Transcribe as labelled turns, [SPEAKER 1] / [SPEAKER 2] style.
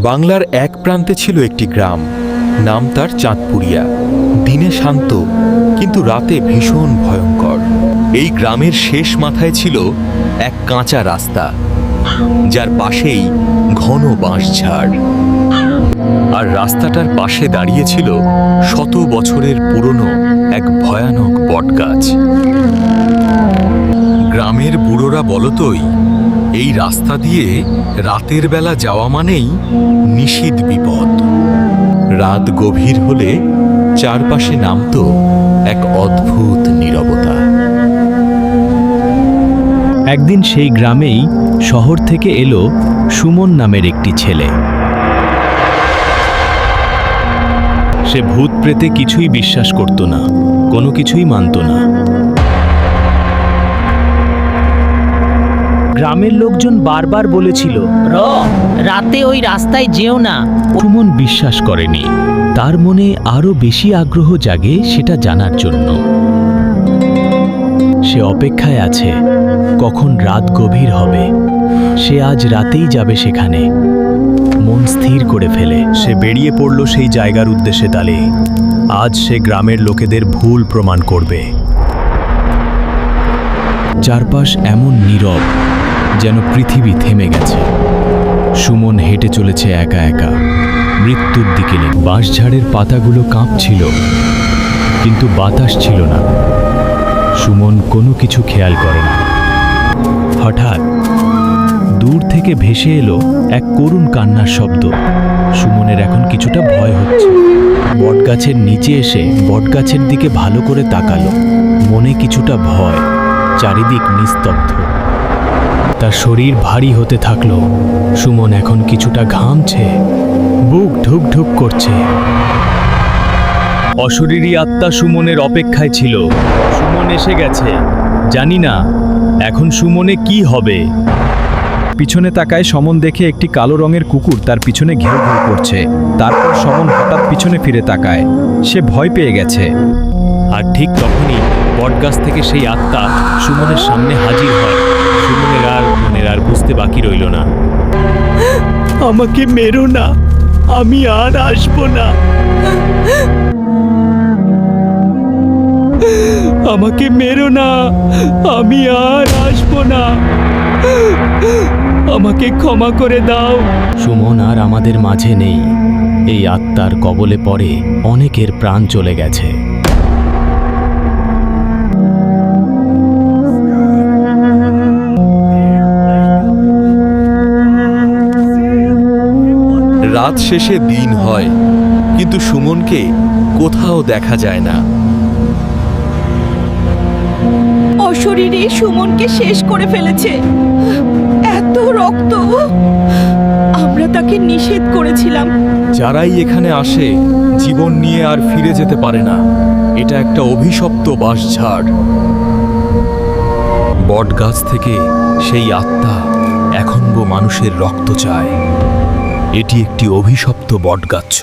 [SPEAKER 1] বাংলার এক প্রান্তে ছিল একটি গ্রাম, নাম তার চাঁদপুরিয়া। দিনে শান্ত, কিন্তু রাতে ভীষণ ভয়ঙ্কর। এই গ্রামের শেষ মাথায় ছিল এক কাঁচা রাস্তা, যার পাশেই ঘন বাঁশঝাড়। আর রাস্তাটার পাশে দাঁড়িয়েছিল শত বছরের পুরনো এক ভয়ানক বটগাছ। গ্রামের বুড়োরা বলতই, এই রাস্তা দিয়ে রাতের বেলা যাওয়া মানেই নিশীথ বিপদ। রাত গভীর হলে চারপাশে নামতো এক অদ্ভুত নীরবতা।
[SPEAKER 2] একদিন সেই গ্রামেই শহর থেকে এলো সুমন নামের একটি ছেলে। সে ভূত প্রেতে কিছুই বিশ্বাস করত না, কোনো কিছুই মানত না। গ্রামের লোকজন বারবার বলেছিল,
[SPEAKER 3] রাতে ওই রাস্তায় যেও না।
[SPEAKER 2] সুমন বিশ্বাস করেনি। তার মনে আরো বেশি আগ্রহ জাগে সেটা জানার জন্য। সে অপেক্ষায় আছে কখন রাত গভীর হবে। সে আজ রাতেই যাবে সেখানে। মন স্থির করে ফেলে সে বেরিয়ে পড়ল সেই জায়গার উদ্দেশ্যে। তালে আজ সে গ্রামের লোকেদের ভুল প্রমাণ করবে। চারপাশ এমন নীরব যেন পৃথিবী থেমে গেছে। সুমন হেঁটে চলেছে একা একা, মৃত্যুর দিকে। বাঁশঝাড়ের পাতাগুলো কাঁপছিল, কিন্তু বাতাস ছিল না। সুমন কোনো কিছু খেয়াল করে না। হঠাৎ দূর থেকে ভেসে এলো এক করুণ কান্নার শব্দ। সুমনের এখন কিছুটা ভয় হচ্ছে। বটগাছের নিচে এসে বটগাছের দিকে ভালো করে তাকালো। মনে কিছুটা ভয়, চারিদিক নিস্তব্ধ। তার শরীর ভারী হতে থাকলো। সুমন এখন কিছুটা ঘামছে, বুক ঢুক ঢুক করছে। অশরীরী আত্মা সুমনের অপেক্ষায় ছিল। সুমন এসে গেছে। জানি না এখন সুমনে কি হবে। পিছনে তাকায় সমন দেখে একটি কালো রঙের কুকুর তার পিছনে ঘেউ ঘেউ করছে। তারপর সমন হঠাৎ পিছনে ফিরে তাকায়। সে ভয় পেয়ে গেছে। আর ঠিক তখনই বটগাছ থেকে সেই আত্মা সুমনের সামনে হাজির হয়। সুমনের আর বুঝতে বাকি রইল না। আমাকে মেরো না, আমি আর আসবো না। আমাকে মেরো না, আমি আর আসবো না। আমাকে ক্ষমা করে দাও। সুমন আর আমাদের মাঝে নেই। এই আত্মার কবলে পড়ে অনেকের প্রাণ চলে গেছে।
[SPEAKER 1] রাত শেষে দিন হয়, কিন্তু সুমনকে কোথাও দেখা যায় না।
[SPEAKER 4] অশরীরী সুমনকে শেষ করে ফেলেছে। এত রক্ত! আমরা তাকে নিষেধ করেছিলাম।
[SPEAKER 1] যারাই এখানে আসে জীবন নিয়ে আর ফিরে যেতে পারে না। এটা একটা অভিশপ্ত বাঁশঝাড়। বটগাছ থেকে সেই আত্মা এখন মানুষের রক্ত চায়। এটি একটি অভিশপ্ত বটগাছ।